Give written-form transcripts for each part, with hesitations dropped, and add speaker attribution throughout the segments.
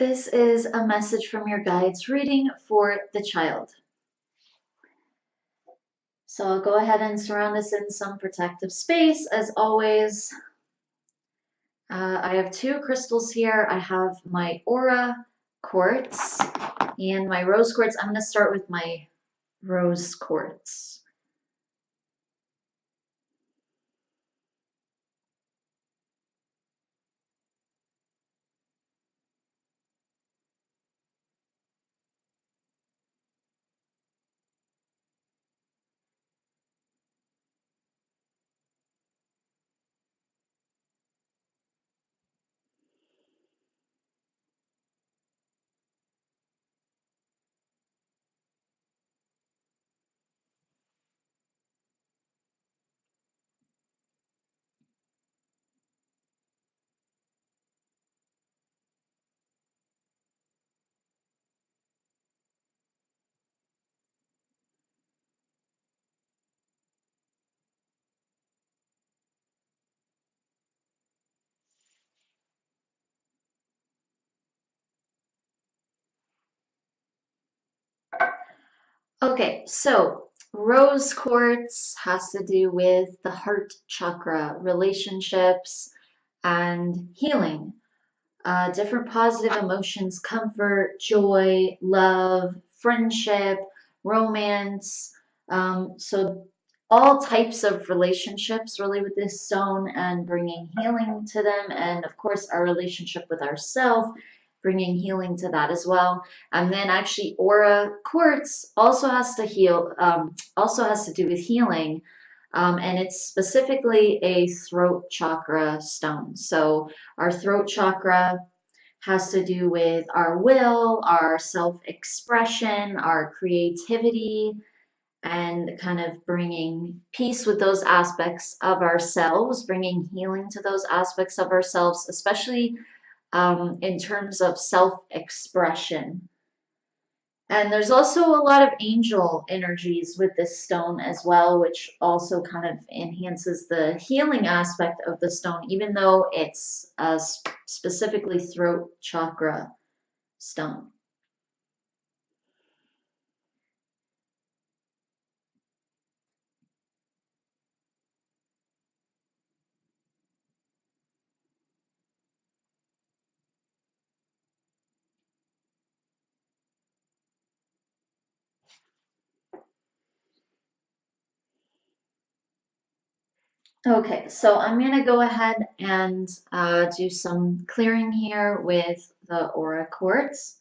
Speaker 1: This is a message from your guides reading for the child. So I'll go ahead and surround this in some protective space. As always, I have two crystals here. I have my aura quartz and my rose quartz. I'm going to start with my rose quartz. Okay, so rose quartz has to do with the heart chakra, relationships, and healing. Different positive emotions, comfort, joy, love, friendship, romance. So all types of relationships really with this stone and bringing healing to them. And of course, our relationship with ourselves, bringing healing to that as well. And then actually aura quartz also has to heal, also has to do with healing. And it's specifically a throat chakra stone. So our throat chakra has to do with our will, our self expression, our creativity, and kind of bringing peace with those aspects of ourselves, bringing healing to those aspects of ourselves, especially in terms of self expression. And there's also a lot of angel energies with this stone as well, which also kind of enhances the healing aspect of the stone, even though it's a specifically throat chakra stone. Okay, so I'm going to go ahead and do some clearing here with the Aura Quartz.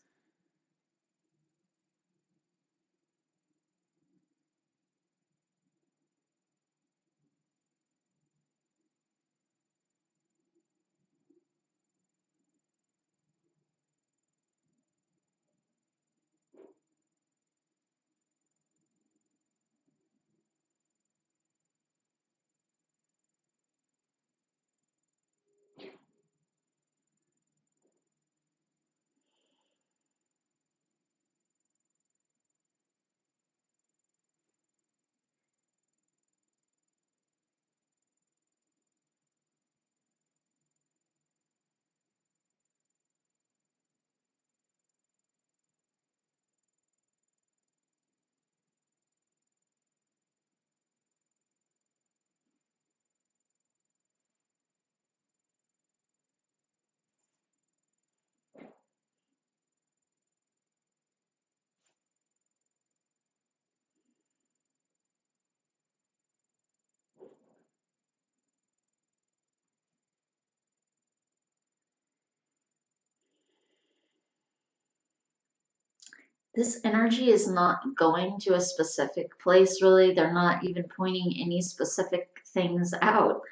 Speaker 1: This energy is not going to a specific place, really. They're not even pointing any specific things out.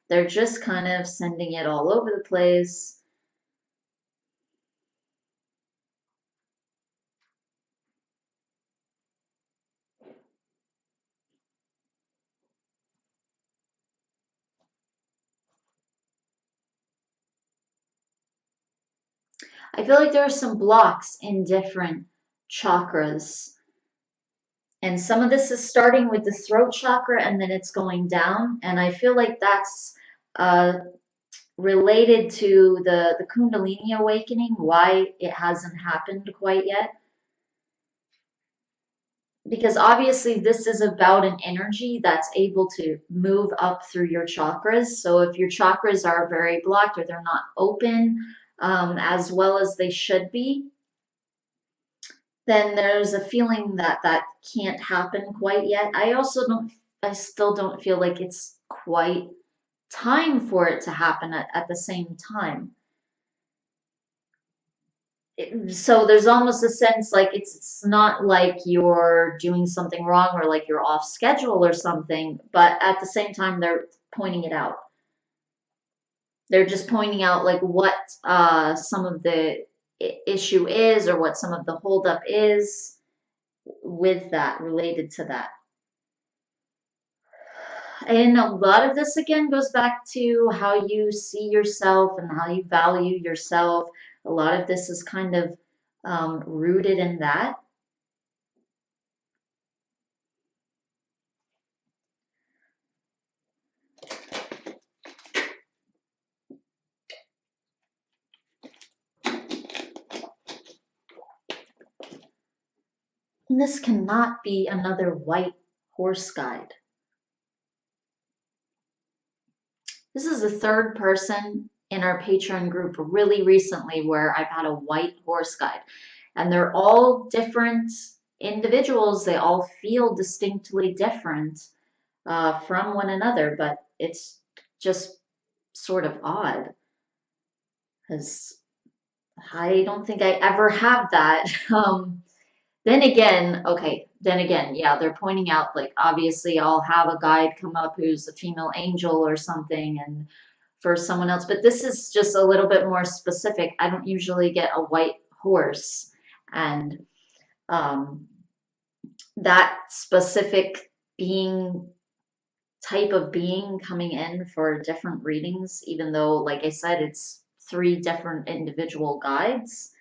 Speaker 1: They're just kind of sending it all over the place. I feel like there are some blocks in different chakras. And some of this is starting with the throat chakra and then it's going down. And I feel like that's uh, related to the Kundalini awakening, why it hasn't happened quite yet. Because obviously this is about an energy that's able to move up through your chakras. So if your chakras are very blocked or they're not open as well as they should be, then there's a feeling that that can't happen quite yet. I still don't feel like it's quite time for it to happen at the same time. So there's almost a sense like it's not like you're doing something wrong or like you're off schedule or something, but at the same time they're pointing it out. They're just pointing out like what some of the issue is or what some of the holdup is with that, related to that. And a lot of this again goes back to how you see yourself and how you value yourself. A lot of this is kind of rooted in that. This cannot be another white horse guide. This is the third person in our Patreon group really recently where I've had a white horse guide. And they're all different individuals. They all feel distinctly different from one another, but it's just sort of odd because I don't think I ever have that. Then again, yeah, they're pointing out like obviously I'll have a guide come up who's a female angel or something and for someone else, but this is just a little bit more specific. I don't usually get a white horse and um, that specific being type of being coming in for different readings, even though, like I said, it's three different individual guides.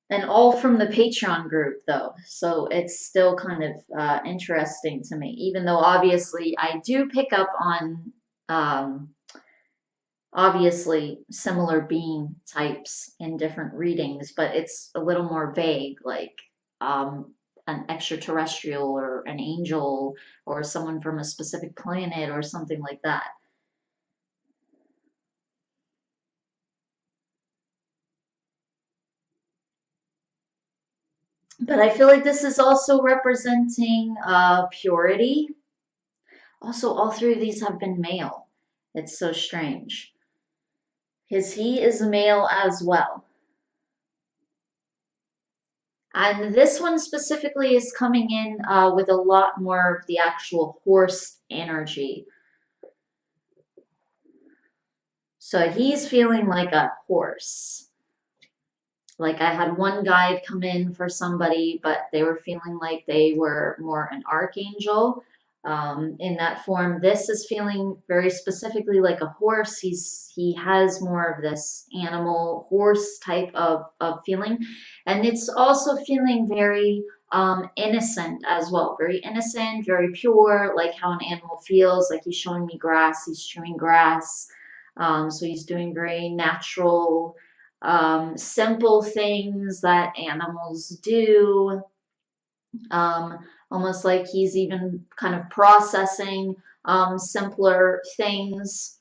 Speaker 1: And all from the Patreon group, though. So it's still kind of interesting to me, even though obviously I do pick up on um, obviously similar being types in different readings, but it's a little more vague, like an extraterrestrial or an angel or someone from a specific planet or something like that. But I feel like this is also representing purity. Also, all three of these have been male. It's so strange. Because he is male as well. And this one specifically is coming in with a lot more of the actual horse energy. So he's feeling like a horse. Like I had one guide come in for somebody, but they were feeling like they were more an archangel in that form. This is feeling very specifically like a horse. He has more of this animal horse type of feeling. And it's also feeling very innocent as well. Very innocent, very pure, like how an animal feels, like he's showing me grass, he's chewing grass. So he's doing very natural simple things that animals do, almost like he's even kind of processing simpler things.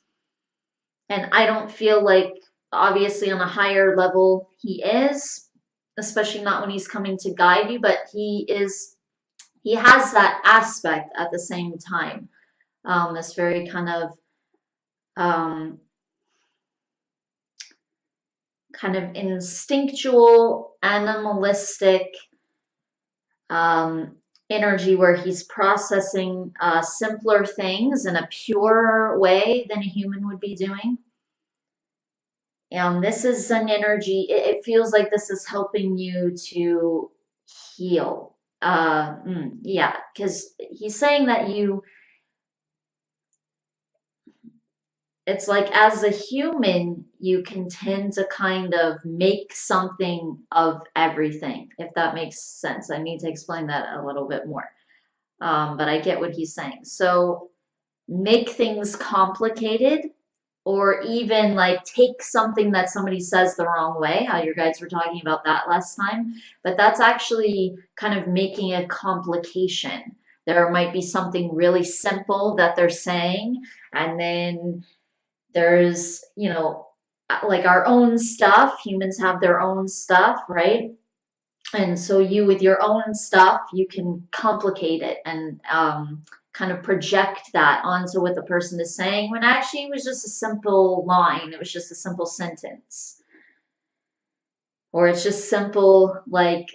Speaker 1: And I don't feel like, obviously, on a higher level, he is, especially not when he's coming to guide you, but he has that aspect at the same time. This very um, kind of instinctual, animalistic energy where he's processing simpler things in a purer way than a human would be doing. And this is an energy, it feels like this is helping you to heal. Yeah, because he's saying that it's like as a human, you can tend to kind of make something of everything, if that makes sense. I need to explain that a little bit more. But I get what he's saying. So make things complicated or even like take something that somebody says the wrong way, how your guides were talking about that last time, but that's actually kind of making a complication. There might be something really simple that they're saying, and then there's, like our own stuff. Humans have their own stuff, right? And so you, with your own stuff, you can complicate it and kind of project that onto what the person is saying when actually it was just a simple line. It was just a simple sentence. Or it's just simple, like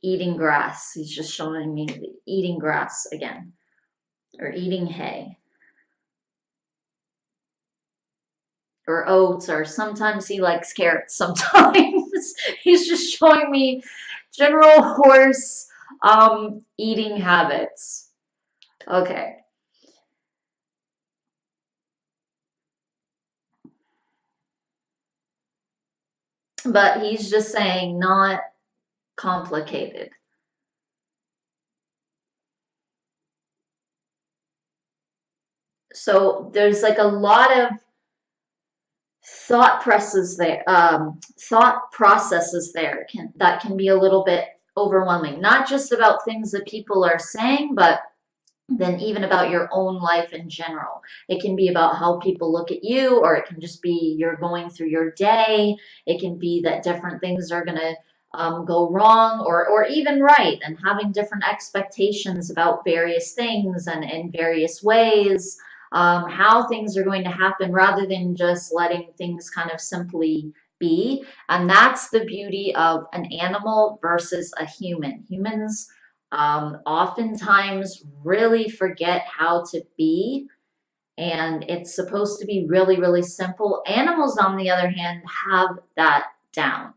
Speaker 1: eating grass. He's just showing me eating grass again, or eating hay, or oats, or sometimes he likes carrots. Sometimes he's just showing me general horse eating habits. Okay. But he's just saying not complicated. So there's like a lot of thought processes there that can be a little bit overwhelming. Not just about things that people are saying, but then even about your own life in general. It can be about how people look at you, or it can just be you're going through your day. It can be that different things are going to go wrong, or even right, and having different expectations about various things and in various ways, how things are going to happen rather than just letting things kind of simply be. And that's the beauty of an animal versus a human. Humans oftentimes really forget how to be, and it's supposed to be really, really simple. Animals, on the other hand, have that down.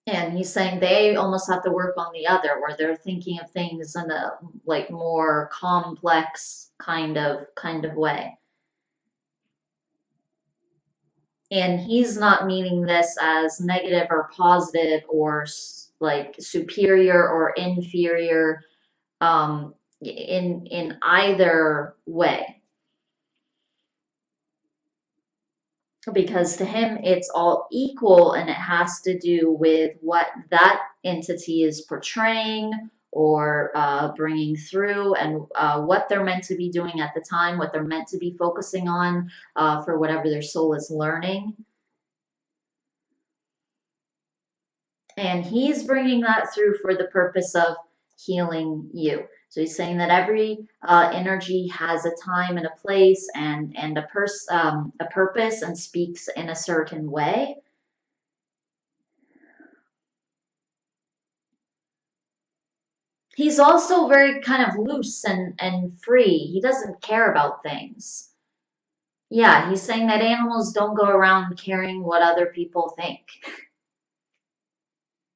Speaker 1: And he's saying they almost have to work on the other, where they're thinking of things in a like more complex kind of way. And he's not meaning this as negative or positive or like superior or inferior in either way, because to him it's all equal, and it has to do with what that entity is portraying or bringing through, and what they're meant to be doing at the time, what they're meant to be focusing on for whatever their soul is learning. And he's bringing that through for the purpose of healing you. So he's saying that every energy has a time and a place, and a purpose, and speaks in a certain way. He's also very kind of loose and free. He doesn't care about things. Yeah, he's saying that animals don't go around caring what other people think.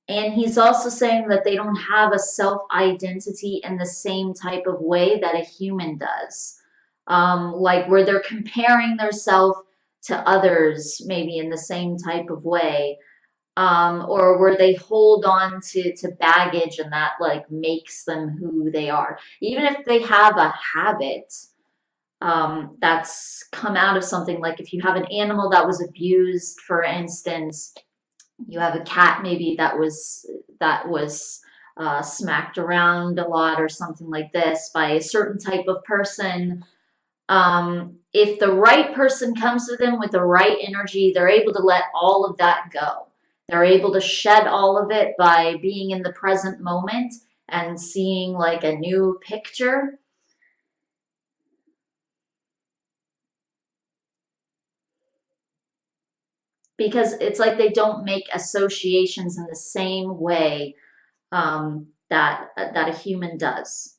Speaker 1: And he's also saying that they don't have a self identity in the same type of way that a human does. Like where they're comparing themselves to others, maybe in the same type of way, or where they hold on to baggage, and that like makes them who they are. Even if they have a habit that's come out of something, like if you have an animal that was abused, for instance, you have a cat maybe that was smacked around a lot or something like this by a certain type of person. If the right person comes to them with the right energy, they're able to let all of that go. They're able to shed all of it by being in the present moment and seeing like a new picture. Because it's like they don't make associations in the same way that a human does.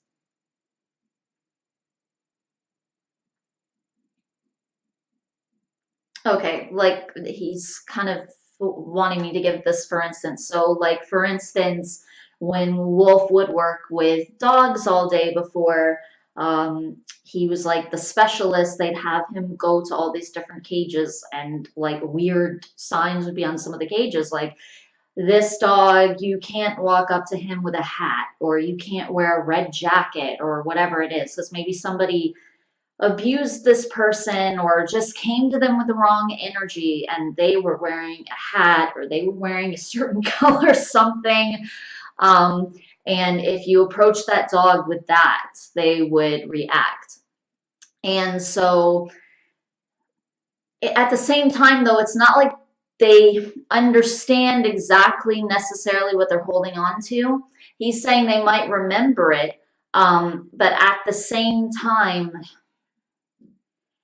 Speaker 1: Okay, like he's kind of wanting me to give this for instance. So, like for instance, when Wolf would work with dogs all day before, he was like the specialist. They'd have him go to all these different cages, and like weird signs would be on some of the cages, like this dog, you can't walk up to him with a hat, or you can't wear a red jacket, or whatever it is. Because maybe somebody abused this person or just came to them with the wrong energy and they were wearing a hat or they were wearing a certain color something. Um, and if you approach that dog with that, they would react. And so at the same time, though, it's not like they understand exactly necessarily what they're holding on to. He's saying they might remember it, but at the same time,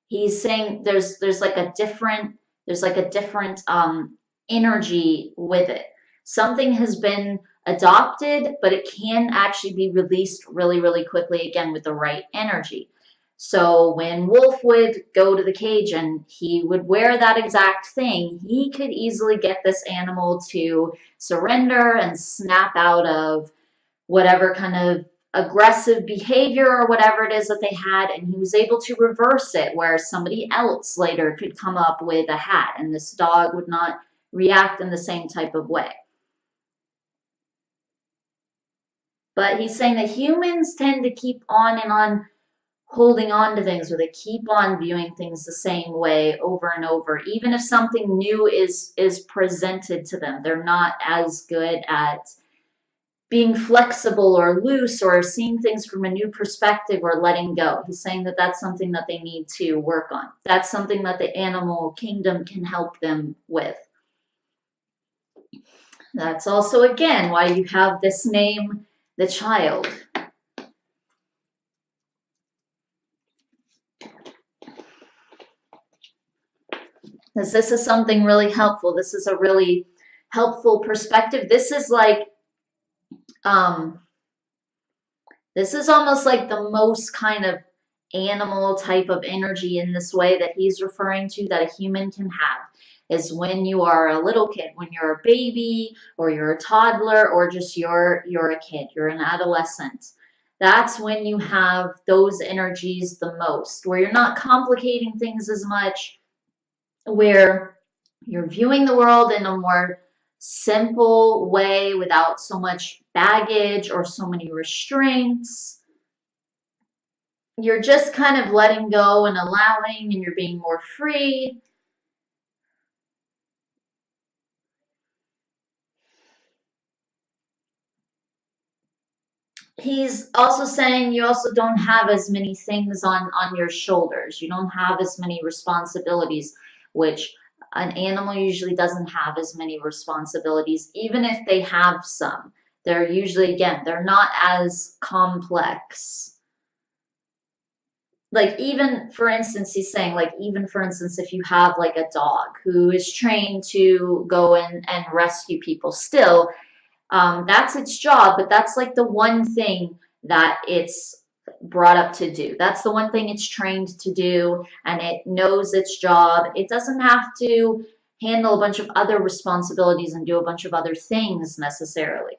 Speaker 1: he's saying there's like a different energy with it. Something has been adopted, but it can actually be released really, really quickly again with the right energy. So when Wolf would go to the cage and he would wear that exact thing, he could easily get this animal to surrender and snap out of whatever kind of aggressive behavior or whatever it is that they had, and he was able to reverse it where somebody else later could come up with a hat and this dog would not react in the same type of way. But he's saying that humans tend to keep on and on holding on to things, or they keep on viewing things the same way over and over. Even if something new is presented to them, they're not as good at being flexible or loose or seeing things from a new perspective or letting go. He's saying that that's something that they need to work on. That's something that the animal kingdom can help them with. That's also, again, why you have this name, the child. Because this is something really helpful. This is a really helpful perspective. This is like, this is almost like the most kind of animal type of energy in this way that he's referring to that a human can have is when you are a little kid, when you're a baby or you're a toddler or just you're a kid, you're an adolescent. That's when you have those energies the most, where you're not complicating things as much, where you're viewing the world in a more simple way without so much baggage or so many restraints. You're just kind of letting go and allowing, and you're being more free. He's also saying you also don't have as many things on your shoulders. You don't have as many responsibilities, which an animal usually doesn't have as many responsibilities, even if they have some. They're usually, again, they're not as complex. Like, even for instance, he's saying, like, even for instance, if you have like a dog who is trained to go in and rescue people, still that's its job, but that's like the one thing that it's brought up to do. That's the one thing it's trained to do, and it knows its job. It doesn't have to handle a bunch of other responsibilities and do a bunch of other things necessarily.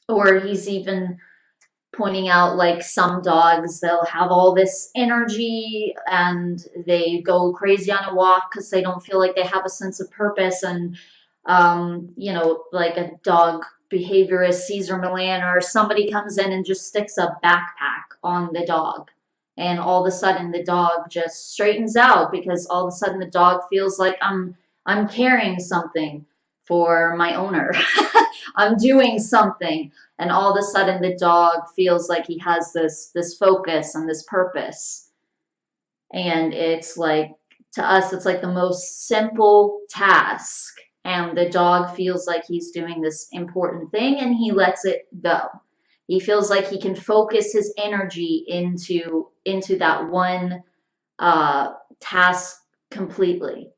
Speaker 1: Or he's even pointing out like some dogs, they'll have all this energy and they go crazy on a walk because they don't feel like they have a sense of purpose. And you know, like a dog behaviorist, Cesar Millan, or somebody comes in and just sticks a backpack on the dog, and all of a sudden the dog just straightens out because all of a sudden the dog feels like I'm carrying something for my owner. I'm doing something, and all of a sudden the dog feels like he has this focus and this purpose. And it's like, to us, it's like the most simple task, and the dog feels like he's doing this important thing and he lets it go. He feels like he can focus his energy into that one task completely.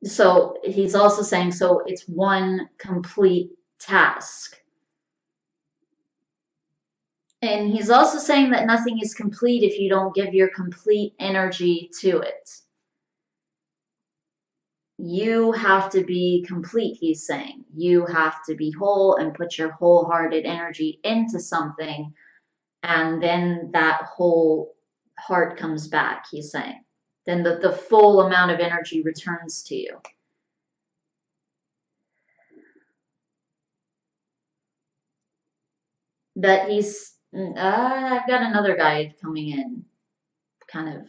Speaker 1: So he's also saying, so it's one complete task. And he's also saying that nothing is complete if you don't give your complete energy to it. You have to be complete, he's saying. You have to be whole and put your wholehearted energy into something, and then that part comes back, he's saying. Then the full amount of energy returns to you. That I've got another guide coming in, kind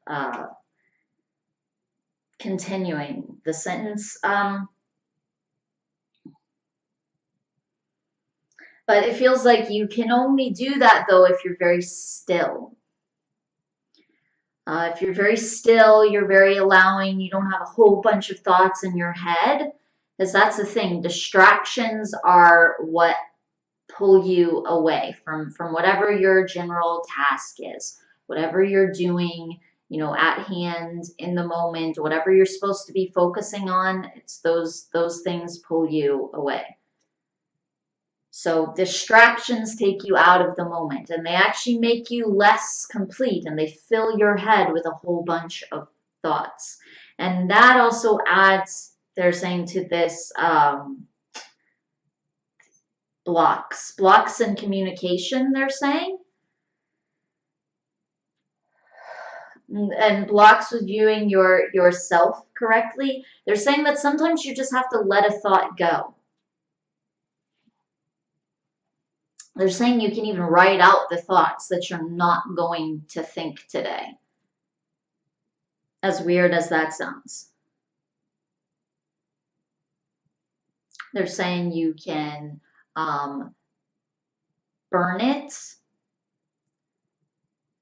Speaker 1: of continuing the sentence. But it feels like you can only do that though if you're very still. If you're very still, you're very allowing, you don't have a whole bunch of thoughts in your head, because that's the thing. Distractions are what pull you away from whatever your general task is, whatever you're doing, at hand in the moment, whatever you're supposed to be focusing on. It's those things pull you away. So distractions take you out of the moment, and they actually make you less complete, and they fill your head with a whole bunch of thoughts. And that also adds, they're saying, to this blocks in communication, they're saying, and blocks with viewing yourself correctly. They're saying that sometimes you just have to let a thought go. They're saying you can even write out the thoughts that you're not going to think today. As weird as that sounds. They're saying you can burn it.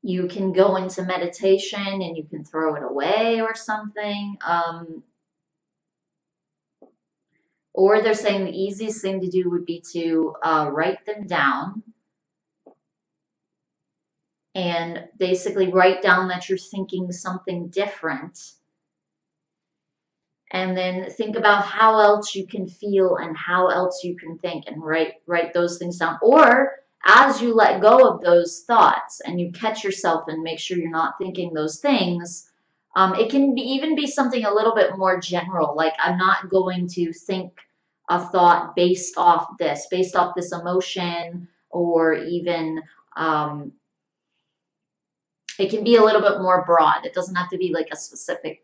Speaker 1: You can go into meditation and you can throw it away or something. Or they're saying the easiest thing to do would be to write them down and basically write down that you're thinking something different. And then think about how else you can feel and how else you can think, and write those things down. Or as you let go of those thoughts and you catch yourself and make sure you're not thinking those things, it can even be something a little bit more general, like I'm not going to think a thought based off this emotion, or even it can be a little bit more broad. It doesn't have to be like a specific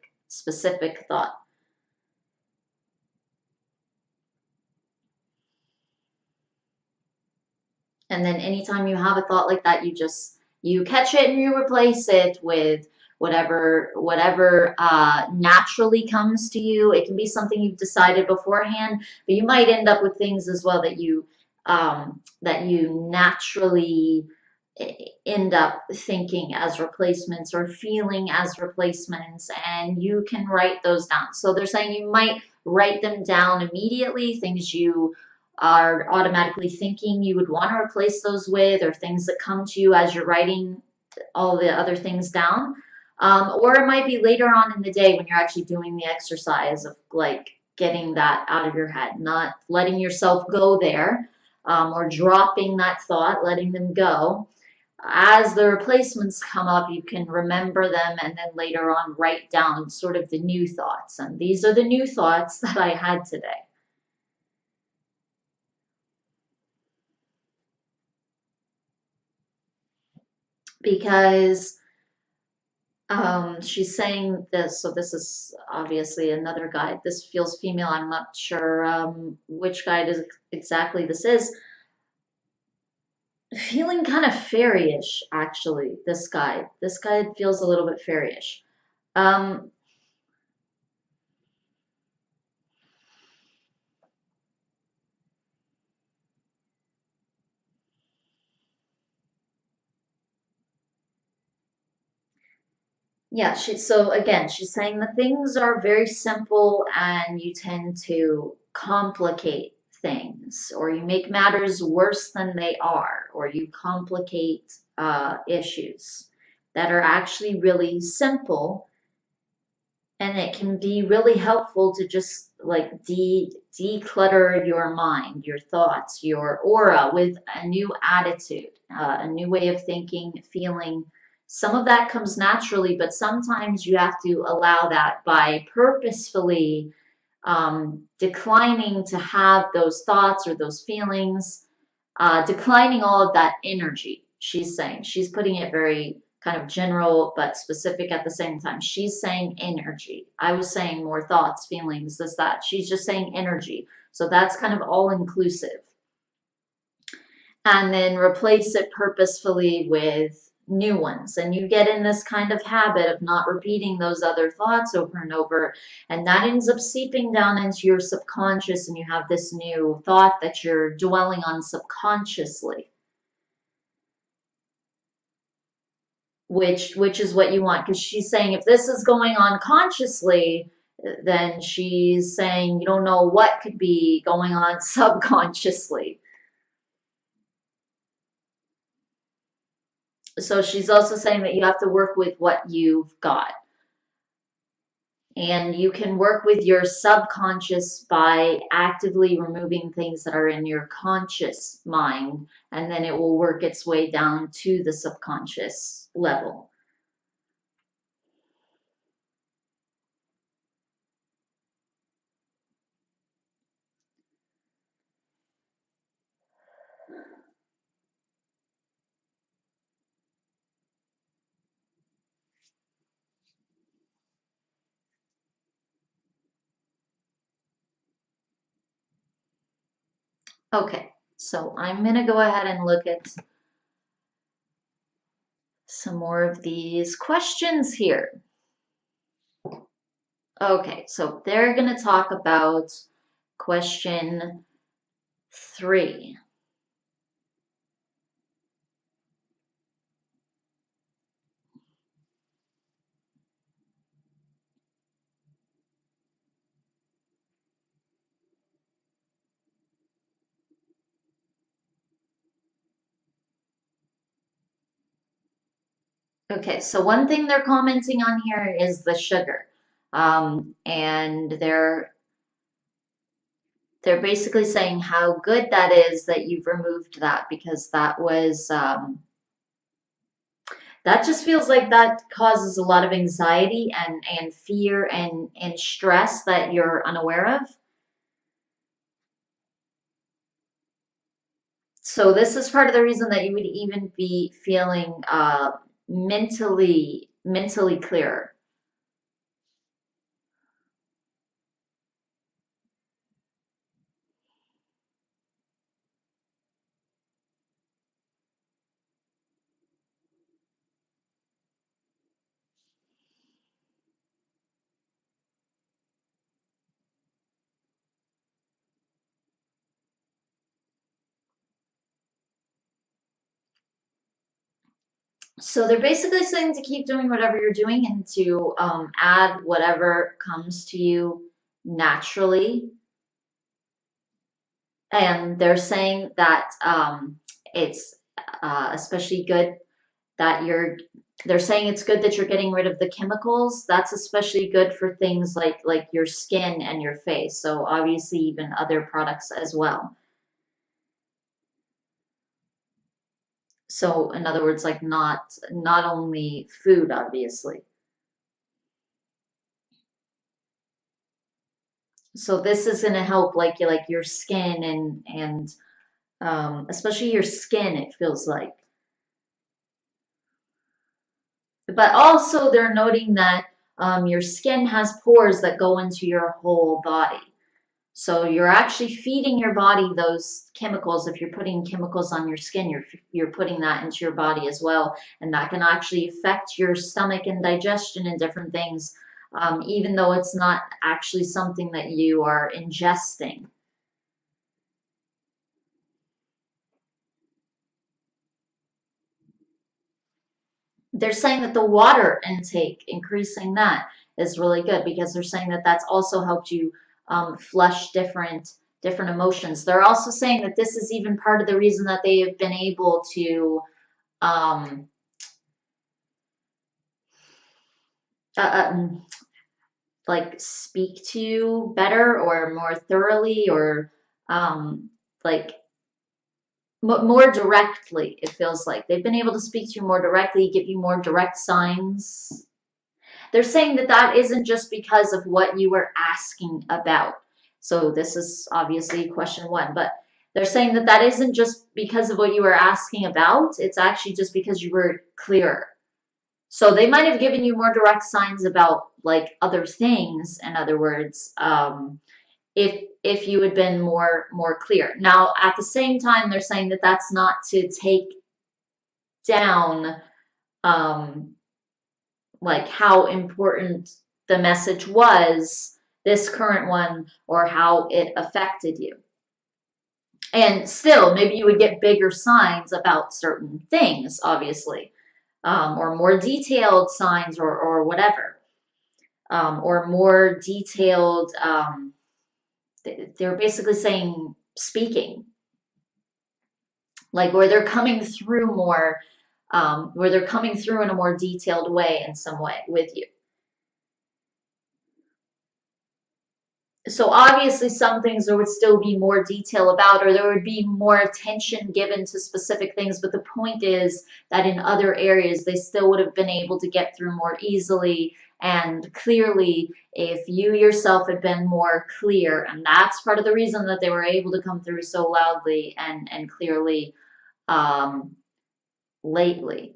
Speaker 1: thought. And then anytime you have a thought like that, you catch it and you replace it with whatever naturally comes to you. It can be something you've decided beforehand, but you might end up with things as well that you naturally end up thinking as replacements or feeling as replacements, and you can write those down. So they're saying you might write them down immediately, things you are automatically thinking you would want to replace those with, or things that come to you as you're writing all the other things down. Or it might be later on in the day when you're actually doing the exercise of like getting that out of your head, not letting yourself go there, or dropping that thought, letting them go. As the replacements come up, you can remember them and then later on write down sort of the new thoughts. And these are the new thoughts that I had today. Because she's saying this, so this is obviously another guide. This feels female. I'm not sure which guide is exactly this is. Feeling kind of fairyish, actually, this guide. This guide feels a little bit fairyish. Yeah, so again, she's saying that things are very simple and you tend to complicate things, or you make matters worse than they are, or you complicate issues that are actually really simple. And it can be really helpful to just like declutter your mind, your thoughts, your aura with a new attitude, a new way of thinking, feeling. Some of that comes naturally, but sometimes you have to allow that by purposefully declining to have those thoughts or those feelings, declining all of that energy. She's saying, she's putting it very kind of general but specific at the same time. She's saying energy. I was saying more thoughts, feelings, this, that. She's just saying energy. So that's kind of all inclusive. And then replace it purposefully with new ones. And you get in this kind of habit of not repeating those other thoughts over and over. And that ends up seeping down into your subconscious, and you have this new thought that you're dwelling on subconsciously. Which is what you want, because she's saying if this is going on consciously, then she's saying you don't know what could be going on subconsciously. So she's also saying that you have to work with what you've got. And you can work with your subconscious by actively removing things that are in your conscious mind, and then it will work its way down to the subconscious level. Okay, so I'm going to go ahead and look at some more of these questions here. Okay, so they're going to talk about question 3. Okay, so one thing they're commenting on here is the sugar. And they're basically saying how good that is that you've removed that, because that was that just feels like that causes a lot of anxiety and fear and stress that you're unaware of. So this is part of the reason that you would even be feeling mentally clear. So they're basically saying to keep doing whatever you're doing, and to add whatever comes to you naturally. And they're saying that it's especially good that they're saying it's good that you're getting rid of the chemicals. That's especially good for things like your skin and your face. So obviously even other products as well. So in other words, like not only food, obviously. So this is going to help like your skin and especially your skin, it feels like. But also they're noting that your skin has pores that go into your whole body. So you're actually feeding your body those chemicals. If you're putting chemicals on your skin, you're putting that into your body as well, and that can actually affect your stomach and digestion and different things, even though it's not actually something that you are ingesting. They're saying that the water intake, increasing that, is really good, because they're saying that that's also helped you flush different emotions. They're also saying that this is even part of the reason that they have been able to um, uh, like speak to you better or more thoroughly, or um, like more directly. It feels like they've been able to speak to you more directly, give you more direct signs. They're saying that that isn't just because of what you were asking about. So this is obviously question 1, but they're saying that that isn't just because of what you were asking about. It's actually just because you were clearer. So they might have given you more direct signs about like other things, in other words, if you had been more clear. Now, at the same time, they're saying that that's not to take down um, like how important the message was, this current one, or how it affected you. And still, maybe you would get bigger signs about certain things, obviously, or more detailed signs, or whatever, or more detailed. They're basically saying speaking, like where they're coming through more, where they're coming through in a more detailed way in some way with you. So obviously some things there would still be more detail about, or there would be more attention given to specific things, but the point is that in other areas they still would have been able to get through more easily and clearly if you yourself had been more clear. And that's part of the reason that they were able to come through so loudly and clearly um, lately.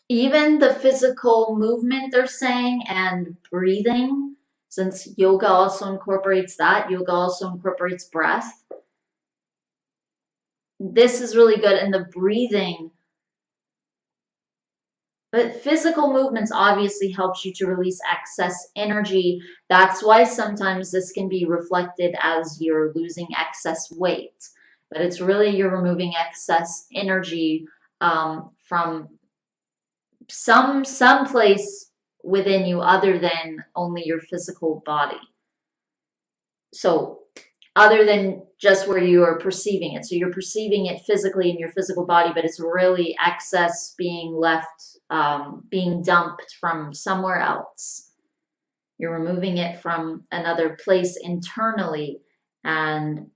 Speaker 1: Even the physical movement, they're saying, and breathing, since yoga also incorporates that, yoga also incorporates breath. This is really good. And the breathing, but physical movements obviously helps you to release excess energy. That's why sometimes this can be reflected as you're losing excess weight, but it's really you're removing excess energy from some place within you other than only your physical body. So other than just where you are perceiving it. So you're perceiving it physically in your physical body, but it's really excess being left, being dumped from somewhere else. You're removing it from another place internally. And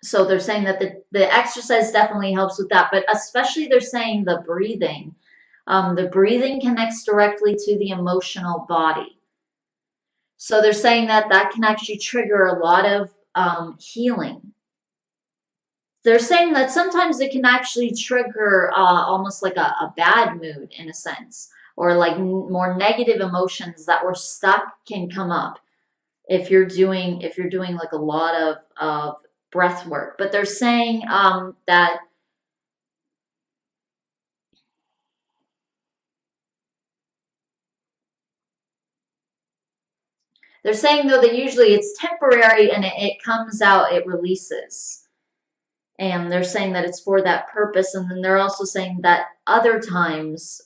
Speaker 1: so they're saying that the exercise definitely helps with that, but especially they're saying the breathing. The breathing connects directly to the emotional body. So they're saying that that can actually trigger a lot of healing. They're saying that sometimes it can actually trigger almost like a bad mood in a sense, or like more negative emotions that were stuck can come up if you're doing like a lot of breath work. But they're saying that they're saying though that usually it's temporary and it comes out, it releases. And they're saying that it's for that purpose. And then they're also saying that other times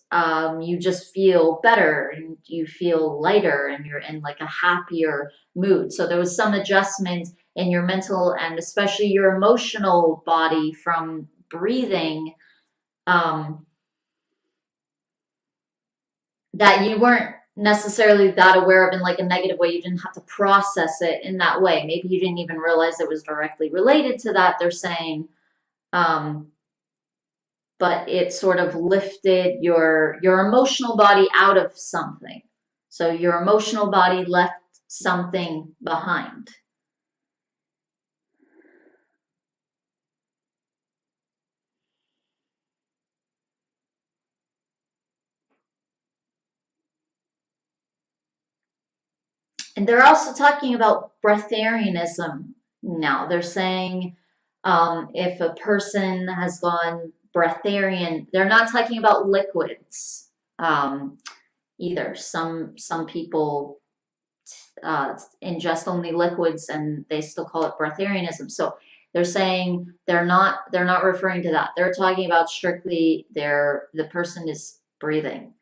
Speaker 1: you just feel better and you feel lighter and you're in like a happier mood. So there was some adjustment in your mental and especially your emotional body from breathing um, that you weren't necessarily that aware of in like a negative way. You didn't have to process it in that way. Maybe you didn't even realize it was directly related to that. They're saying, um, but it sort of lifted your emotional body out of something. So your emotional body left something behind. And they're also talking about breatharianism now. They're saying if a person has gone breatharian, they're not talking about liquids either. Some people ingest only liquids and they still call it breatharianism. So they're saying they're not referring to that. They're talking about strictly the person is breathing.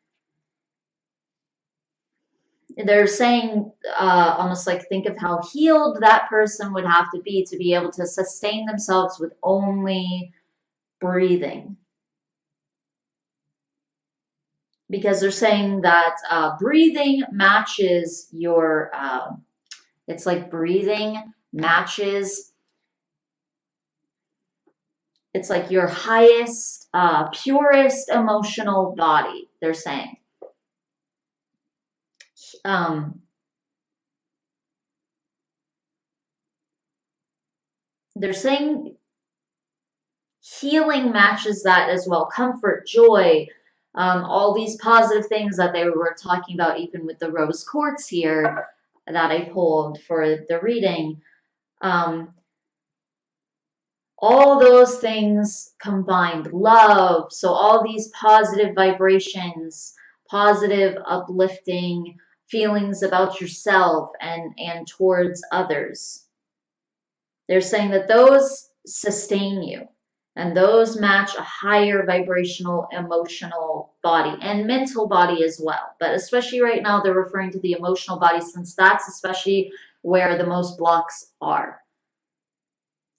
Speaker 1: They're saying almost like think of how healed that person would have to be able to sustain themselves with only breathing. Because they're saying that breathing matches your, it's like breathing matches, it's like your highest, purest emotional body, they're saying. Um, they're saying healing matches that as well. Comfort, joy, all these positive things that they were talking about, even with the rose quartz here that I pulled for the reading. All those things combined, love, so all these positive vibrations, positive uplifting feelings about yourself and towards others. They're saying that those sustain you and those match a higher vibrational emotional body and mental body as well. But especially right now, they're referring to the emotional body since that's especially where the most blocks are.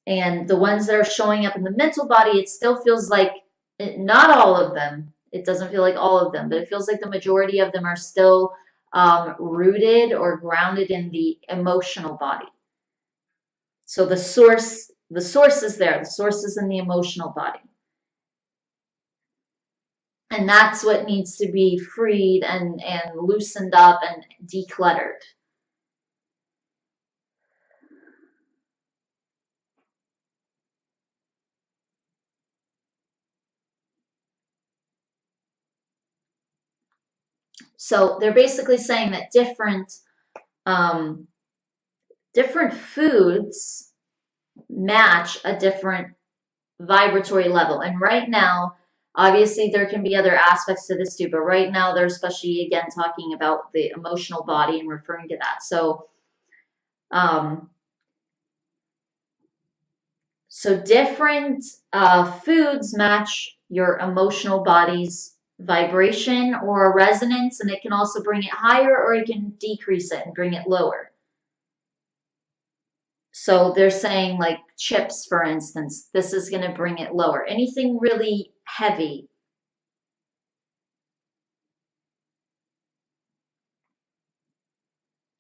Speaker 1: And the ones that are showing up in the mental body, it still feels like, not all of them, it doesn't feel like all of them, but it feels like the majority of them are still rooted or grounded in the emotional body. So the source is there. The source is in the emotional body. And that's what needs to be freed and loosened up and decluttered. So they're basically saying that different foods match a different vibratory level. And right now, obviously there can be other aspects to this too, but right now they're especially again talking about the emotional body and referring to that. So different foods match your emotional body's vibration or resonance, and it can also bring it higher or it can decrease it and bring it lower. So they're saying like chips, for instance, this is going to bring it lower. Anything really heavy.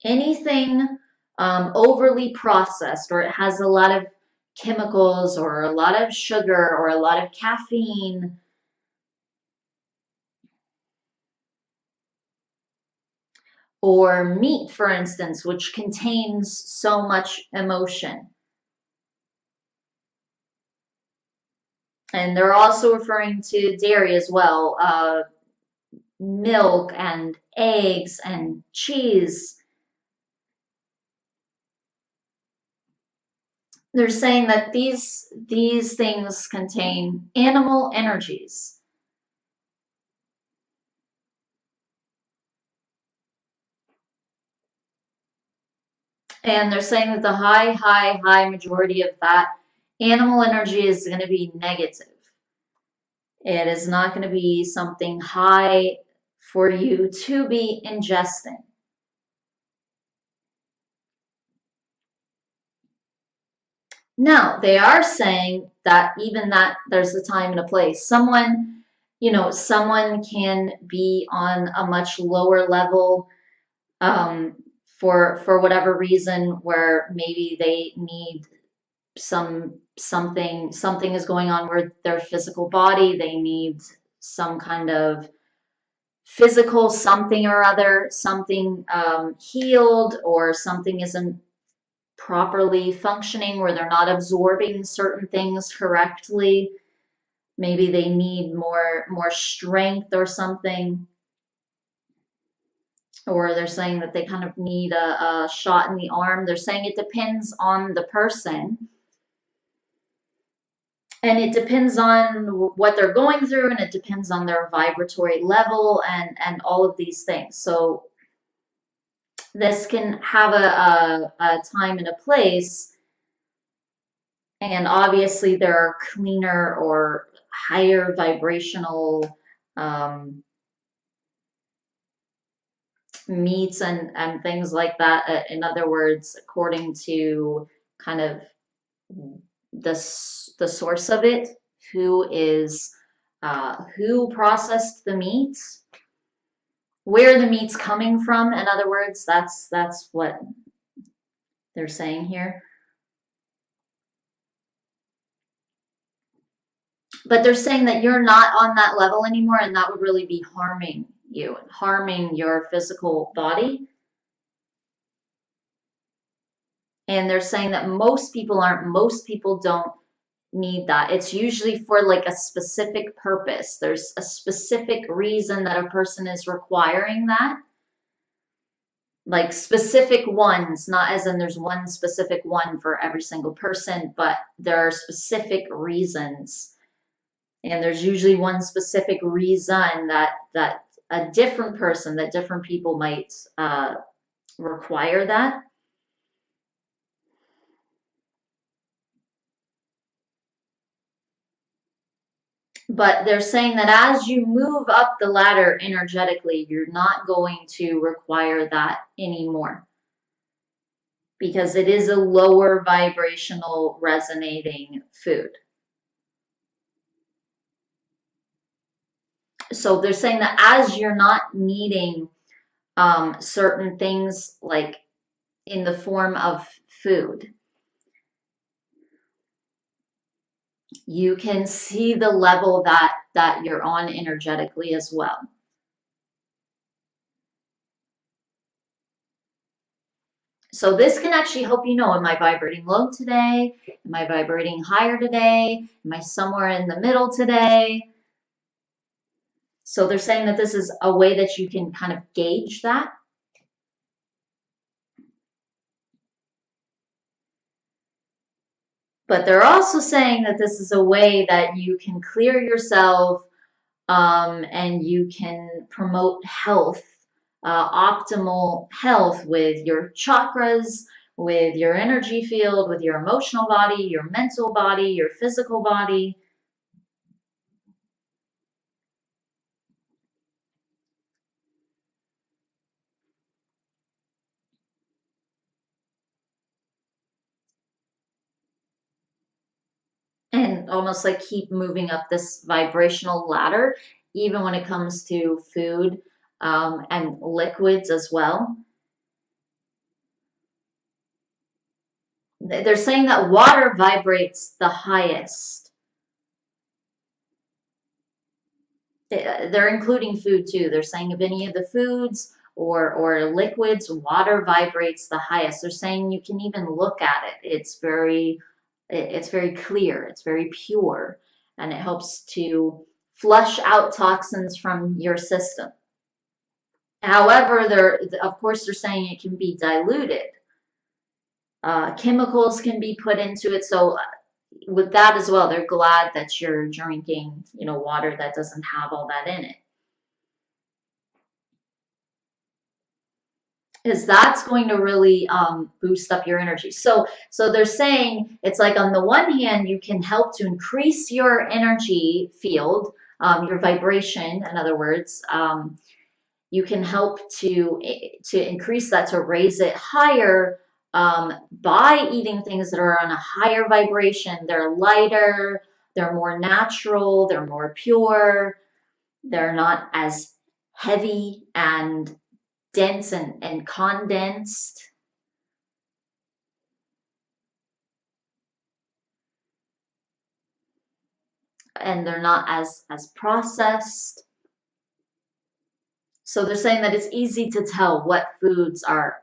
Speaker 1: Anything overly processed, or it has a lot of chemicals or a lot of sugar or a lot of caffeine. Or meat, for instance, which contains so much emotion. And they're also referring to dairy as well, milk and eggs and cheese. They're saying that these things contain animal energies. And they're saying that the high majority of that animal energy is going to be negative. It is not going to be something high for you to be ingesting. Now, they are saying that even that there's a time and a place. Someone can be on a much lower level for whatever reason, where maybe they need something is going on with their physical body. They need some kind of physical something or other, something healed, or something isn't properly functioning, where they're not absorbing certain things correctly. Maybe they need more strength or something. Or they're saying that they kind of need a shot in the arm. They're saying it depends on the person. And it depends on what they're going through, and it depends on their vibratory level and all of these things. So this can have a time and a place. And obviously there are cleaner or higher vibrational meats and things like that. In other words, according to kind of the source of it, who processed the meats, where the meat's coming from. In other words, that's what they're saying here. But they're saying that you're not on that level anymore, and that would really be harming you, harming your physical body. And they're saying that most people aren't, most people don't need that. It's usually for like a specific purpose. There's a specific reason that a person is requiring that. Like specific ones, not as in there's one specific one for every single person, but there are specific reasons. And there's usually one specific reason that a different person, that different people might require that. But they're saying that as you move up the ladder energetically, you're not going to require that anymore because it is a lower vibrational resonating food. So they're saying that as you're not needing certain things like in the form of food, you can see the level that you're on energetically as well. So this can actually help you know, am I vibrating low today? Am I vibrating higher today? Am I somewhere in the middle today? So they're saying that this is a way that you can kind of gauge that. But they're also saying that this is a way that you can clear yourself and you can promote health, optimal health with your chakras, with your energy field, with your emotional body, your mental body, your physical body. And almost like keep moving up this vibrational ladder, even when it comes to food and liquids as well. They're saying that water vibrates the highest. They're including food too. They're saying of any of the foods or liquids, water vibrates the highest. They're saying you can even look at it. It's very clear. It's very pure, and it helps to flush out toxins from your system. However, of course, they're saying it can be diluted. Chemicals can be put into it. So with that as well, they're glad that you're drinking, water that doesn't have all that in it. Because that's going to really boost up your energy. So they're saying it's like on the one hand, you can help to increase your energy field, your vibration, in other words. You can help to increase that, to raise it higher by eating things that are on a higher vibration. They're lighter, they're more natural, they're more pure, they're not as heavy and dense and condensed. And they're not as processed. So they're saying that it's easy to tell what foods are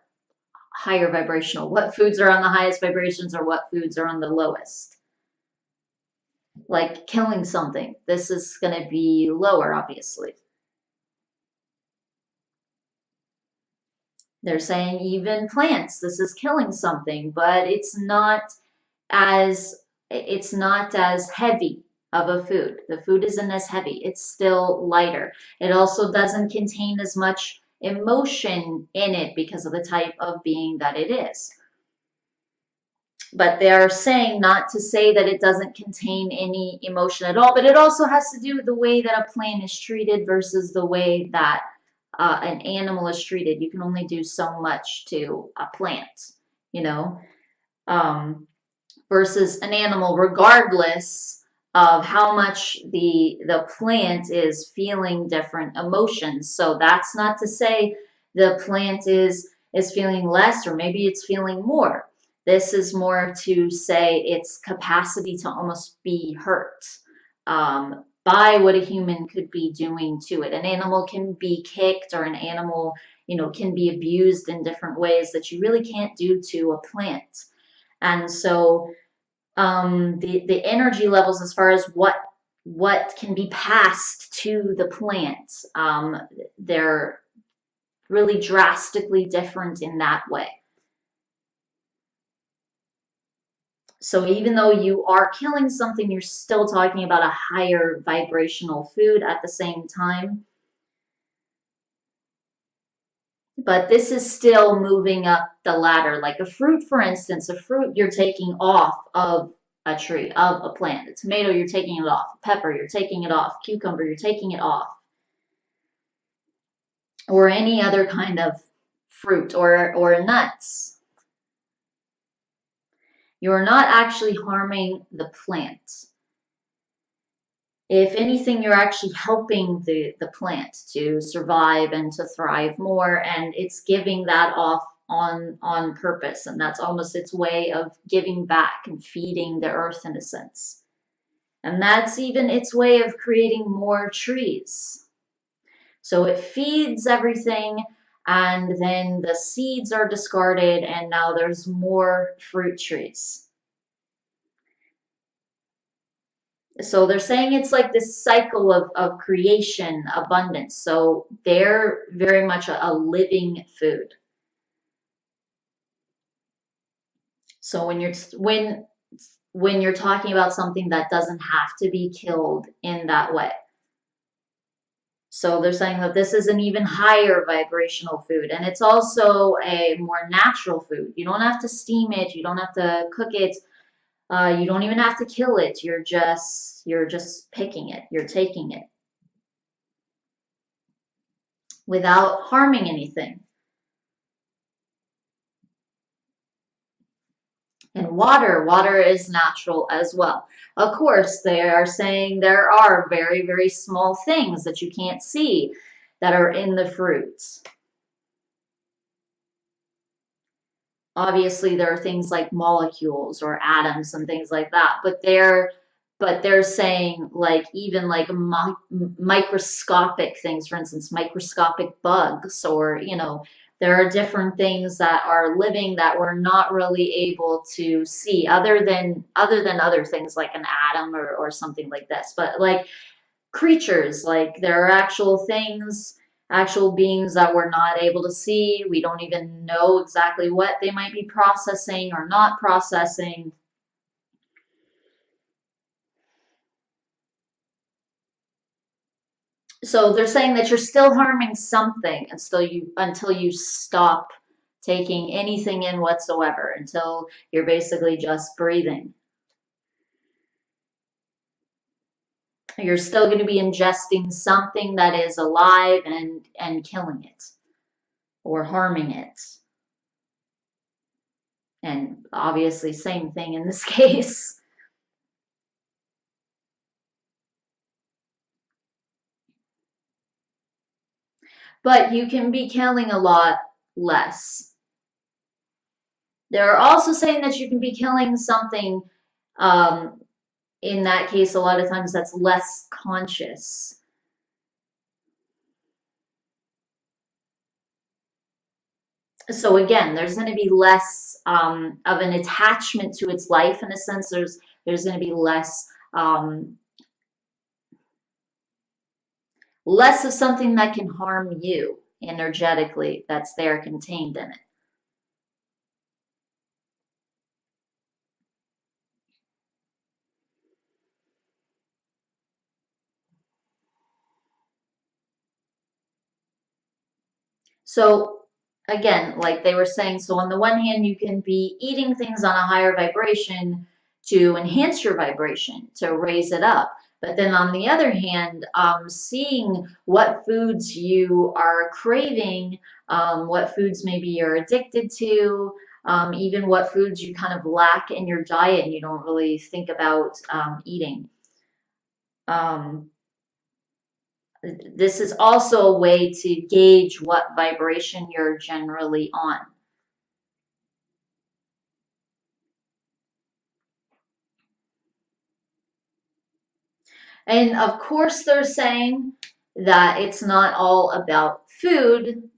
Speaker 1: higher vibrational, what foods are on the highest vibrations, or what foods are on the lowest. Like killing something, this is going to be lower, obviously. They're saying even plants, this is killing something, but it's not as heavy of a food. The food isn't as heavy. It's still lighter. It also doesn't contain as much emotion in it because of the type of being that it is. But they're saying not to say that it doesn't contain any emotion at all, but it also has to do with the way that a plant is treated versus the way that an animal is treated. You can only do so much to a plant, versus an animal, regardless of how much the plant is feeling different emotions. So that's not to say the plant is feeling less, or maybe it's feeling more. This is more to say its capacity to almost be hurt by what a human could be doing to it. An animal can be kicked, or an animal, can be abused in different ways that you really can't do to a plant. And so the energy levels as far as what can be passed to the plant, they're really drastically different in that way. So even though you are killing something, you're still talking about a higher vibrational food at the same time. But this is still moving up the ladder. Like a fruit, for instance, a fruit you're taking off of a tree, of a plant. A tomato, you're taking it off. Pepper, you're taking it off. Cucumber, you're taking it off. Or any other kind of fruit or nuts. You're not actually harming the plant. If anything, you're actually helping the plant to survive and to thrive more, and it's giving that off on purpose, and that's almost its way of giving back and feeding the earth in a sense. And that's even its way of creating more trees. So it feeds everything, and then the seeds are discarded, and now there's more fruit trees. So they're saying it's like this cycle of creation, abundance. So they're very much a living food. So when you're talking about something that doesn't have to be killed in that way. So they're saying that this is an even higher vibrational food, and it's also a more natural food. You don't have to steam it, you don't have to cook it, you don't even have to kill it. You're just picking it, you're taking it without harming anything. And water is natural as well. Of course, they are saying there are very, very small things that you can't see that are in the fruits. Obviously, there are things like molecules or atoms and things like that, but they're saying like even like microscopic things, for instance, microscopic bugs, or there are different things that are living that we're not really able to see other than other things like an atom or something like this. But like creatures, like there are actual things, actual beings that we're not able to see. We don't even know exactly what they might be processing or not processing. So they're saying that you're still harming something until you stop taking anything in whatsoever, until you're basically just breathing. You're still going to be ingesting something that is alive and killing it or harming it. And obviously, same thing in this case. But you can be killing a lot less. They're also saying that you can be killing something, um, in that case, a lot of times that's less conscious. So again, there's going to be less of an attachment to its life in a sense. There's going to be less of something that can harm you energetically that's there contained in it. So again, like they were saying, so on the one hand, you can be eating things on a higher vibration to enhance your vibration, to raise it up. But then on the other hand, seeing what foods you are craving, what foods maybe you're addicted to, even what foods you kind of lack in your diet and you don't really think about eating. Um, this is also a way to gauge what vibration you're generally on. And of course, they're saying that it's not all about food.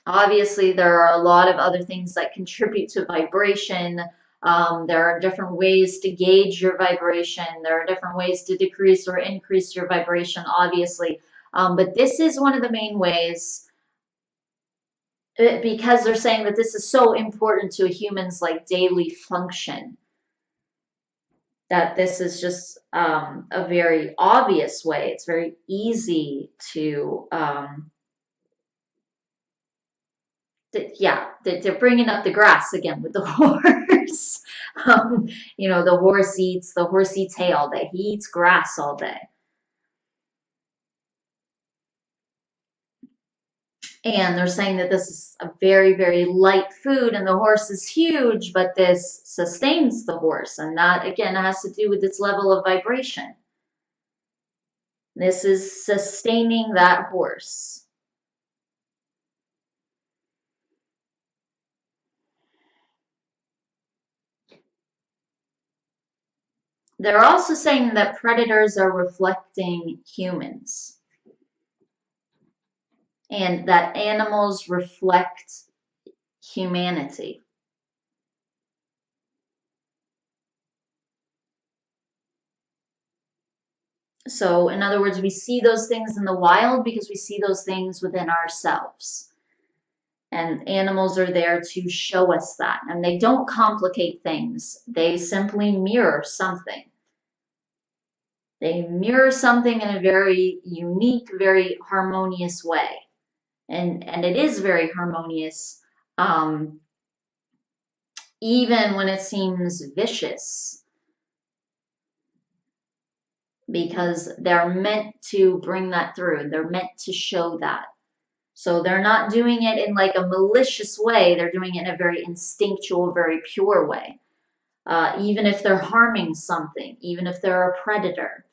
Speaker 1: Obviously, there are a lot of other things that contribute to vibration. There are different ways to gauge your vibration. There are different ways to decrease or increase your vibration, obviously. But this is one of the main ways, because they're saying that this is so important to a human's like daily function, that this is just a very obvious way. It's very easy to yeah, they're bringing up the grass again with the horse. You know, the horse eats hay all day. He eats grass all day. And they're saying that this is a very, very light food, and the horse is huge, but this sustains the horse. And that, again, has to do with its level of vibration. This is sustaining that horse. They're also saying that predators are reflecting humans, and that animals reflect humanity. So, in other words, we see those things in the wild because we see those things within ourselves. And animals are there to show us that. And they don't complicate things, they simply mirror something. They mirror something in a very unique, very harmonious way. And it is very harmonious, even when it seems vicious, because they're meant to bring that through. They're meant to show that. So they're not doing it in like a malicious way. They're doing it in a very instinctual, very pure way. Even if they're harming something, even if they're a predator.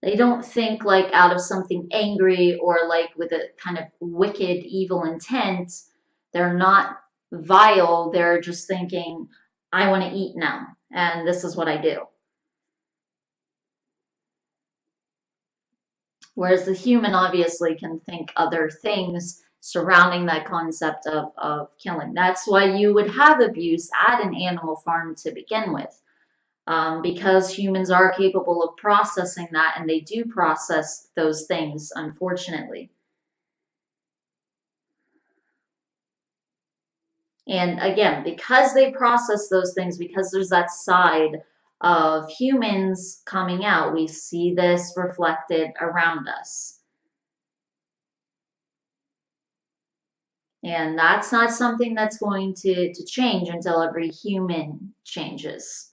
Speaker 1: They don't think like out of something angry or like with a kind of wicked, evil intent. They're not vile. They're just thinking, I want to eat now, and this is what I do. Whereas the human obviously can think other things surrounding that concept of killing. That's why you would have abuse at an animal farm to begin with. Because humans are capable of processing that, and they do process those things, unfortunately. And again, because they process those things, because there's that side of humans coming out, we see this reflected around us. And that's not something that's going to change until every human changes.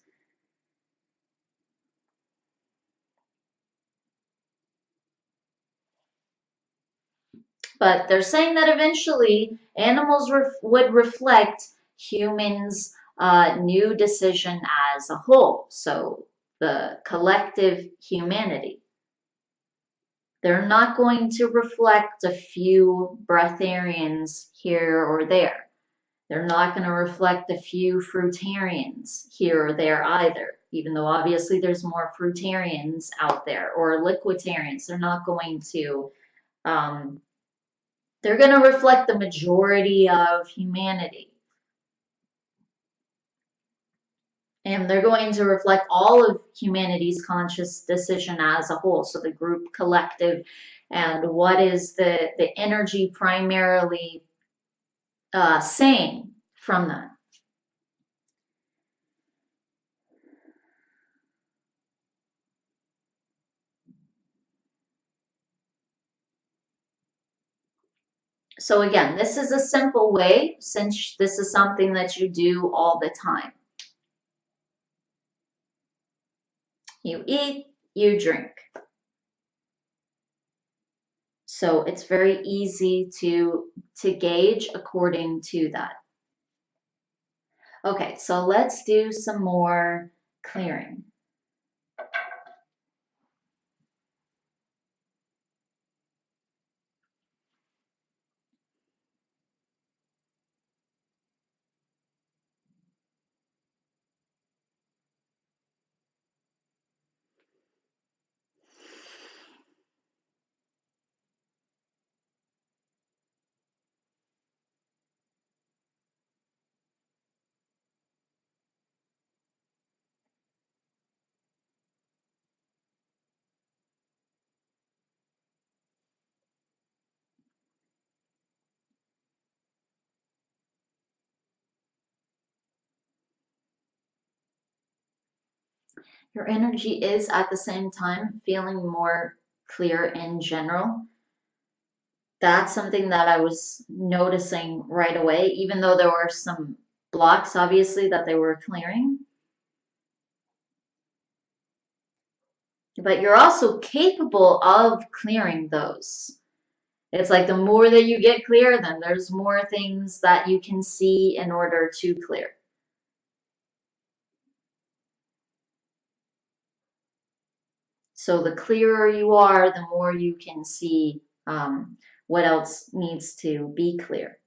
Speaker 1: But they're saying that eventually animals would reflect humans' new decision as a whole. So the collective humanity. They're not going to reflect a few breatharians here or there. They're not going to reflect a few fruitarians here or there either, even though obviously there's more fruitarians out there, or liquidarians. They're not going to, they're going to reflect the majority of humanity. And they're going to reflect all of humanity's conscious decision as a whole. So the group collective, and what is the energy primarily saying from that. So again, this is a simple way, since this is something that you do all the time. You eat, you drink. So it's very easy to gauge according to that. Okay, so let's do some more clearing. Your energy is at the same time feeling more clear in general. That's something that I was noticing right away, even though there were some blocks, obviously, that they were clearing. But you're also capable of clearing those. It's like the more that you get clear, then there's more things that you can see in order to clear. So the clearer you are, the more you can see what else needs to be clear.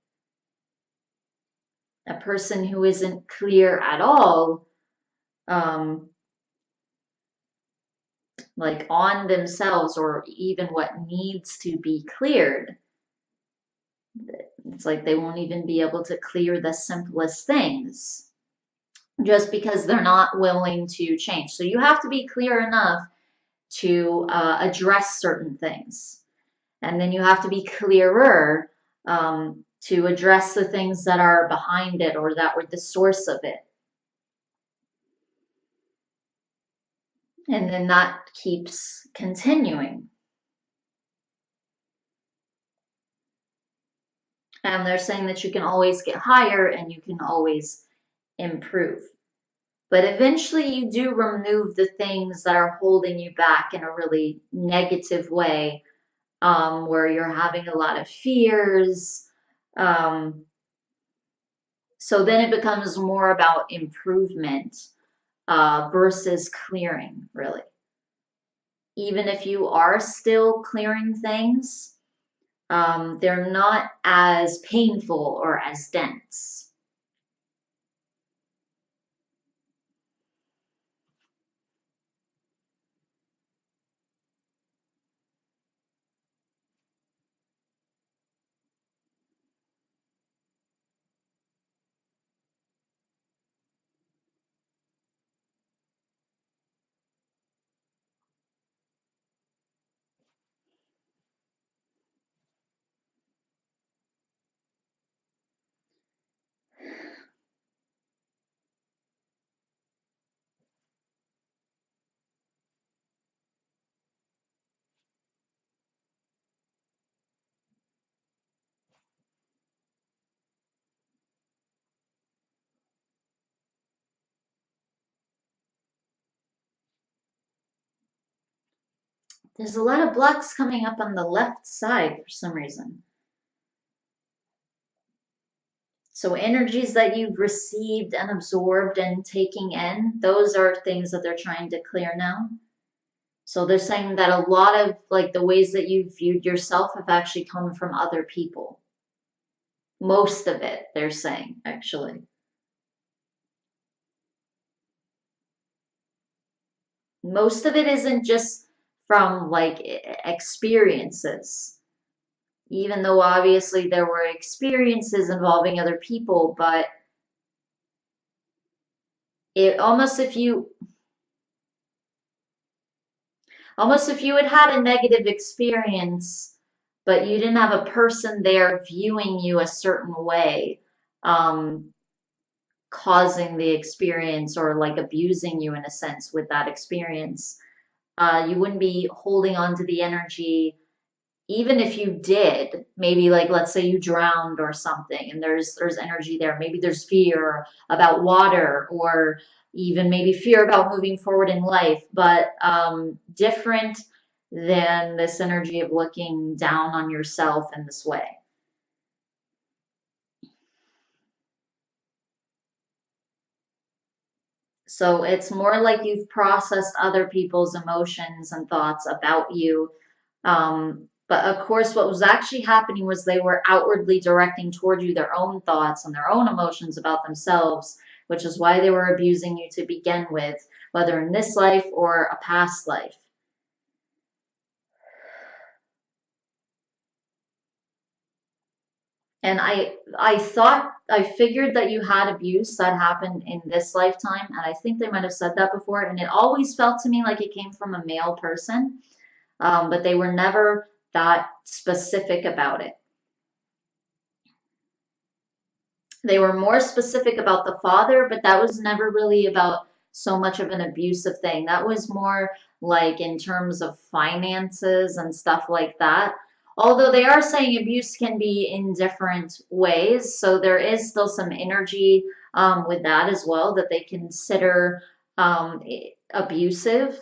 Speaker 1: A person who isn't clear at all, um, like on themselves or even what needs to be cleared, it's like they won't even be able to clear the simplest things just because they're not willing to change. So you have to be clear enough to address certain things. And then you have to be clearer to address the things that are behind it or that were the source of it. And then that keeps continuing. And they're saying that you can always get higher and you can always improve. But eventually you do remove the things that are holding you back in a really negative way, where you're having a lot of fears. So then it becomes more about improvement versus clearing, really. Even if you are still clearing things, they're not as painful or as dense. There's a lot of blocks coming up on the left side for some reason. So energies that you've received and absorbed and taking in, those are things that they're trying to clear now. So they're saying that a lot of like the ways that you've viewed yourself have actually come from other people. Most of it, they're saying, actually. Most of it isn't just from like experiences, even though obviously there were experiences involving other people, but it almost if you had had a negative experience, but you didn't have a person there viewing you a certain way, um, causing the experience or like abusing you in a sense with that experience, you wouldn't be holding on to the energy. Even if you did, maybe like let's say you drowned or something and there's energy there. Maybe there's fear about water or even maybe fear about moving forward in life, but different than this energy of looking down on yourself in this way. So it's more like you've processed other people's emotions and thoughts about you. But of course, what was actually happening was they were outwardly directing toward you their own thoughts and their own emotions about themselves, which is why they were abusing you to begin with, whether in this life or a past life. And I figured that you had abuse that happened in this lifetime, and I think they might have said that before, and it always felt to me like it came from a male person, but they were never that specific about it. They were more specific about the father, but that was never really about so much of an abusive thing. That was more like in terms of finances and stuff like that. Although they are saying abuse can be in different ways, so there is still some energy with that as well that they consider abusive.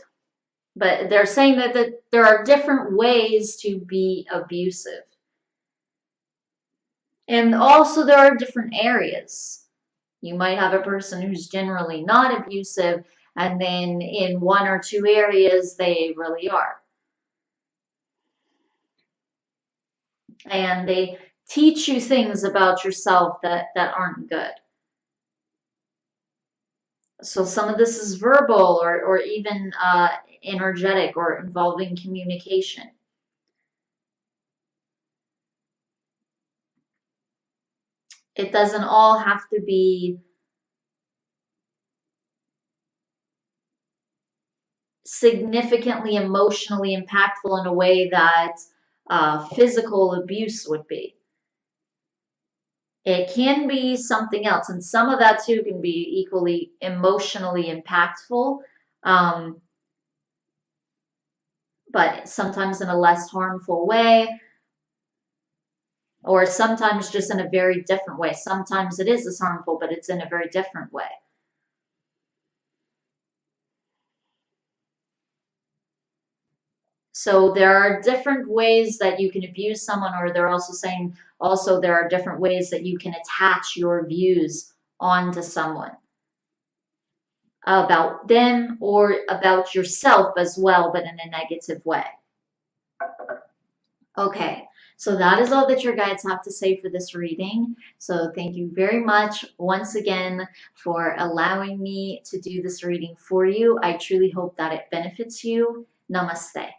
Speaker 1: But they're saying that there are different ways to be abusive. And also there are different areas. You might have a person who's generally not abusive, and then in one or two areas they really are. And they teach you things about yourself that aren't good. So some of this is verbal or even energetic or involving communication. It doesn't all have to be significantly emotionally impactful in a way that physical abuse would be. It can be something else, and some of that too can be equally emotionally impactful, um, but sometimes in a less harmful way, or sometimes just in a very different way. Sometimes it is as harmful, but it's in a very different way. So there are different ways that you can abuse someone, or they're also saying also there are different ways that you can attach your views onto someone about them or about yourself as well, but in a negative way. Okay, so that is all that your guides have to say for this reading. So thank you very much once again for allowing me to do this reading for you. I truly hope that it benefits you. Namaste.